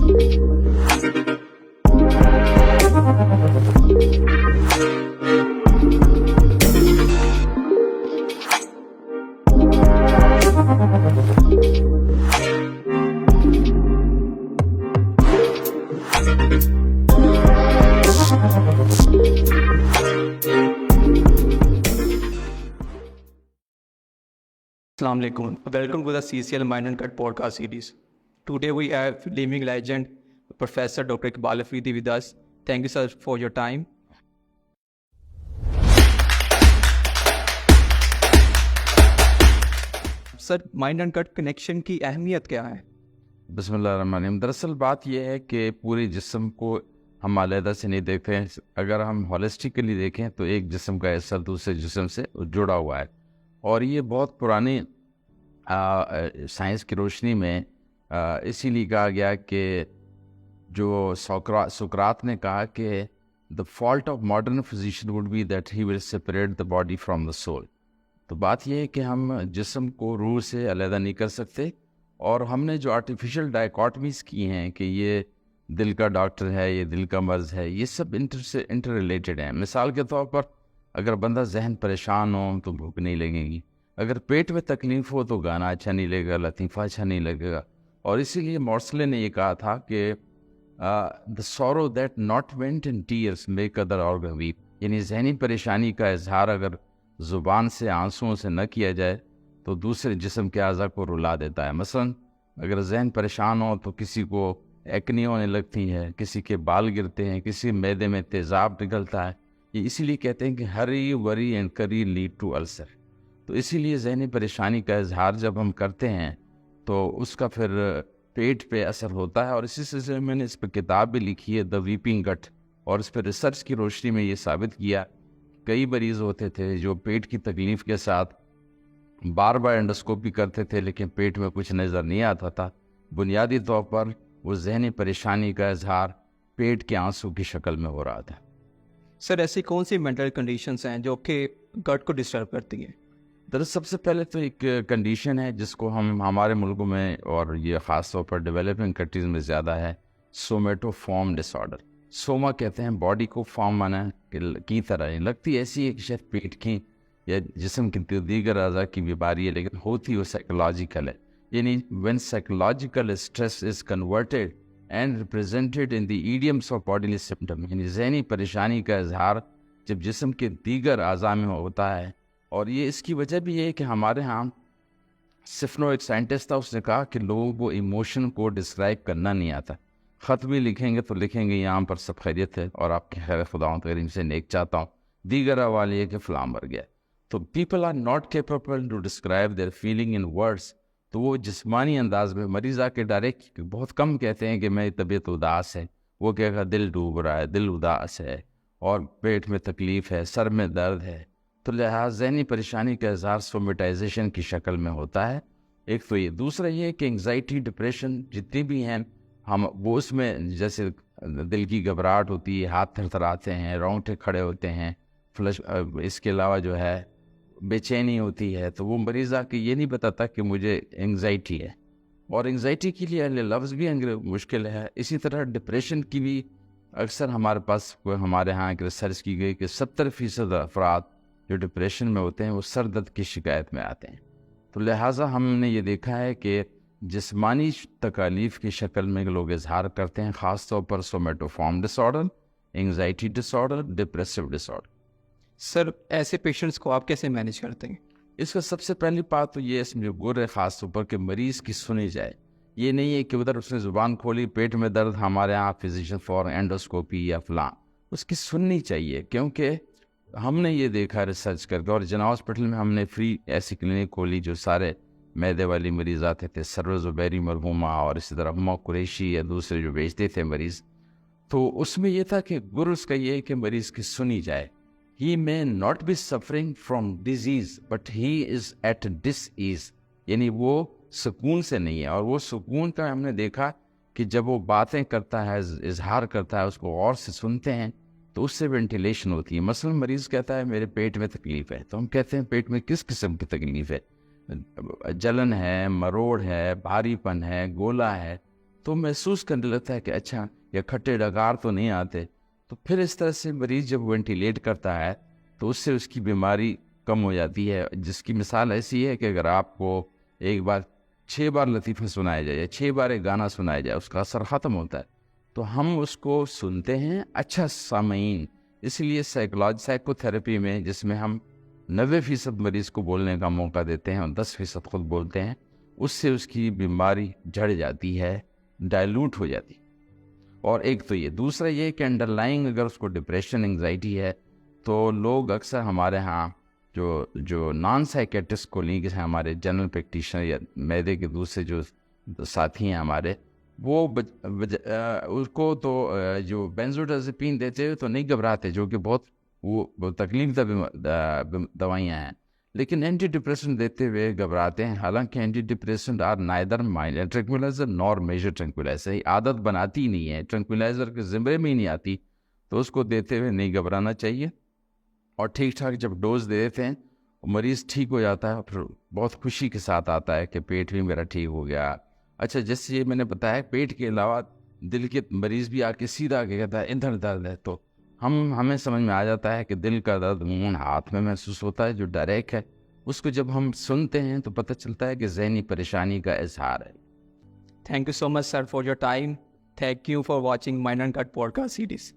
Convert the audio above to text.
Assalamu alaikum. Welcome to the CCL Mind and Cut podcast series. Today we have living legend Professor Dr. Iqbal Afridi with us. Thank you, sir, for your time. Sir mind and cut connection کی اہمیت کیا ہے؟ بسم اللہ الرحمن الرحیم. دراصل بات یہ ہے کہ پورے جسم کو ہم علیحدہ سے نہیں دیکھتے ہیں. اگر ہم ہولسٹیکلی دیکھیں تو ایک جسم کا حصہ دوسرے جسم سے جڑا ہوا ہے، اور یہ بہت پرانی سائنس کی روشنی میں اسی لیے کہا گیا کہ جو سقراط نے کہا کہ the fault of modern physician would be that he will separate the body from the soul. تو بات یہ ہے کہ ہم جسم کو روح سے علیحدہ نہیں کر سکتے، اور ہم نے جو آرٹیفیشل ڈائیکاٹمیز کی ہیں کہ یہ دل کا ڈاکٹر ہے، یہ دل کا مرض ہے، یہ سب انٹر ریلیٹڈ ہیں. مثال کے طور پر اگر بندہ ذہن پریشان ہو تو بھوک نہیں لگے گی، اگر پیٹ میں تکلیف ہو تو گانا اچھا نہیں لگے گا، لطیفہ اچھا نہیں لگے گا. اور اسی لیے مورسلے نے یہ کہا تھا کہ the sorrow that not went in tears make other organ weep. یعنی ذہنی پریشانی کا اظہار اگر زبان سے آنسوؤں سے نہ کیا جائے تو دوسرے جسم کے اعضاء کو رلا دیتا ہے. مثلا اگر ذہن پریشان ہو تو کسی کو ایکنی ہونے لگتی ہے، کسی کے بال گرتے ہیں، کسی معدے میں تیزاب نکلتا ہے. یہ اسی لیے کہتے ہیں کہ ہری وری اینڈ کری لیڈ ٹو السر. تو اسی لیے ذہنی پریشانی کا اظہار جب ہم کرتے ہیں تو اس کا پھر پیٹ پہ اثر ہوتا ہے. اور اسی سلسلے میں نے اس پہ کتاب بھی لکھی ہے، دا ویپنگ گٹ، اور اس پہ ریسرچ کی روشنی میں یہ ثابت کیا کئی مریض ہوتے تھے جو پیٹ کی تکلیف کے ساتھ بار بار انڈوسکوپی کرتے تھے لیکن پیٹ میں کچھ نظر نہیں آتا تھا. بنیادی طور پر وہ ذہنی پریشانی کا اظہار پیٹ کے آنسو کی شکل میں ہو رہا تھا. سر ایسی کون سی مینٹل کنڈیشنز ہیں جو کہ گٹ کو ڈسٹرب کرتی ہیں؟ دراصل سب سے پہلے تو ایک کنڈیشن ہے جس کو ہم ہمارے ملکوں میں اور یہ خاص طور پر ڈیولپنگ کنٹریز میں زیادہ ہے، سومیٹو فارم ڈس آرڈر. سوما کہتے ہیں باڈی کو، فارم مانا کی طرح لگتی ایسی ایک شاید پیٹ کی یا جسم کی دیگر اعضاء کی بیماری ہے، لیکن ہوتی وہ سائیکولوجیکل ہے. یعنی when psychological stress is converted and represented in the idioms of bodily symptom، یعنی ذہنی پریشانی کا اظہار جب جسم کے دیگر اعضاء میں ہوتا ہے. اور یہ اس کی وجہ بھی یہ ہے کہ ہمارے ہاں سفنو ایک سائنٹسٹ تھا، اس نے کہا کہ لوگوں کو ایموشن کو ڈسکرائب کرنا نہیں آتا. خط بھی لکھیں گے تو لکھیں گے یہاں پر سب خیریت ہے اور آپ کے خیر خداؤں کریم سے نیک چاہتا ہوں، دیگر حوالے یہ کہ فلاں مر گیا. تو people are not capable to describe their feeling in words. تو وہ جسمانی انداز میں مریض آ کے ڈائریکٹ بہت کم کہتے ہیں کہ میری طبیعت اداس ہے، وہ کہے گا دل ڈوب رہا ہے، دل اداس ہے، اور پیٹ میں تکلیف ہے، سر میں درد ہے. تو لہٰذا ذہنی پریشانی کا اظہار سومیٹائزیشن کی شکل میں ہوتا ہے. ایک تو یہ، دوسرا یہ کہ انگزائٹی، ڈپریشن جتنی بھی ہیں ہم وہ اس میں جیسے دل کی گھبراہٹ ہوتی ہے، ہاتھ تھرتھراتے ہیں، رونگٹے کھڑے ہوتے ہیں، فلش، اس کے علاوہ جو ہے بے چینی ہوتی ہے. تو وہ مریض آ کے یہ نہیں بتاتا کہ مجھے انگزائٹی ہے، اور انگزائٹی کے لیے لفظ بھی مشکل ہے. اسی طرح ڈپریشن کی بھی اکثر ہمارے پاس ہمارے ہاں ایک ریسرچ کی گئی کہ 70% افراد جو ڈپریشن میں ہوتے ہیں وہ سر درد کی شکایت میں آتے ہیں. تو لہٰذا ہم نے یہ دیکھا ہے کہ جسمانی تکالیف کی شکل میں لوگ اظہار کرتے ہیں، خاص طور پر سومیٹوفارم ڈس آرڈر، انگزائٹی ڈس آرڈر، ڈپریسو ڈس آرڈر. سر ایسے پیشنٹس کو آپ کیسے مینیج کرتے ہیں؟ اس کا سب سے پہلی بات تو یہ اس میں غور ہے خاص طور پر کہ مریض کی سنی جائے. یہ نہیں ہے کہ ادھر اس نے زبان کھولی، پیٹ میں درد، ہمارے یہاں فزیشین فار اینڈوسکوپی یا فلاں، اس کی سننی چاہیے. کیونکہ ہم نے یہ دیکھا ریسرچ کر کے، اور جناح ہاسپٹل میں ہم نے فری ایسی کلینک کھولی جو سارے معدے والی مریض آتے تھے، سرور زبیری مرحومہ اور اسی طرح ہما قریشی یا دوسرے جو بیچتے تھے مریض. تو اس میں یہ تھا کہ گر اس کا یہ ہے کہ مریض کی سنی جائے. He may not be suffering from disease but he is at dis-ease، یعنی وہ سکون سے نہیں ہے. اور وہ سکون کا ہم نے دیکھا کہ جب وہ باتیں کرتا ہے، اظہار کرتا ہے، اس کو غور سے سنتے ہیں تو اس سے وینٹیلیشن ہوتی ہے. مثلا مریض کہتا ہے میرے پیٹ میں تکلیف ہے، تو ہم کہتے ہیں پیٹ میں کس قسم کی تکلیف ہے؟ جلن ہے، مروڑ ہے، بھاری پن ہے، گولا ہے. تو محسوس کرنے لگتا ہے کہ اچھا یہ کھٹے ڈگار تو نہیں آتے. تو پھر اس طرح سے مریض جب وینٹیلیٹ کرتا ہے تو اس سے اس کی بیماری کم ہو جاتی ہے. جس کی مثال ایسی ہے کہ اگر آپ کو ایک بار 6 بار لطیفہ سنایا جائے یا 6 بار ایک گانا سنایا جائے, اس کا اثر ختم ہوتا ہے. تو ہم اس کو سنتے ہیں. اچھا سامعین, اس لیے سائیکو تھراپی میں جس میں ہم 90% مریض کو بولنے کا موقع دیتے ہیں اور 10% خود بولتے ہیں, اس سے اس کی بیماری جھڑ جاتی ہے, ڈائلوٹ ہو جاتی ہے. اور ایک تو یہ, دوسرا یہ کہ انڈر لائنگ اگر اس کو ڈپریشن انگزائٹی ہے تو لوگ اکثر ہمارے ہاں جو نان سائیکیٹرسٹ کو لیں, جیسے ہمارے جنرل پریکٹیشنر یا معدے کے دوسرے جو ساتھی ہیں ہمارے, وہ اس کو تو جو بینزوڈازپین دیتے ہوئے تو نہیں گھبراتے, جو کہ بہت وہ تکلیف دہ دوائیاں ہیں, لیکن اینٹی ڈپریسنٹ دیتے ہوئے گھبراتے ہیں. حالانکہ antidepressant are neither mild tranquilliser nor major tranquilliser, عادت بناتی ہی نہیں ہے, ٹرنکوائزر کے زمرے میں ہی نہیں آتی, تو اس کو دیتے ہوئے نہیں گھبرانا چاہیے. اور ٹھیک ٹھاک جب ڈوز دے دیتے ہیں مریض ٹھیک ہو جاتا ہے, اور پھر بہت خوشی کے ساتھ آتا ہے کہ پیٹ بھی میرا ٹھیک ہو گیا. اچھا, جیسے یہ میں نے بتایا, پیٹ کے علاوہ دل کے مریض بھی آ کے سیدھا آ کے کہتا ہے ادھر درد ہے, تو ہمیں سمجھ میں آ جاتا ہے کہ دل کا درد عموماً ہاتھ میں محسوس ہوتا ہے جو ڈائریکٹ ہے. اس کو جب ہم سنتے ہیں تو پتہ چلتا ہے کہ ذہنی پریشانی کا اظہار ہے. Thank you so much, sir, for your time. Thank you for watching Mind and Cut podcast series.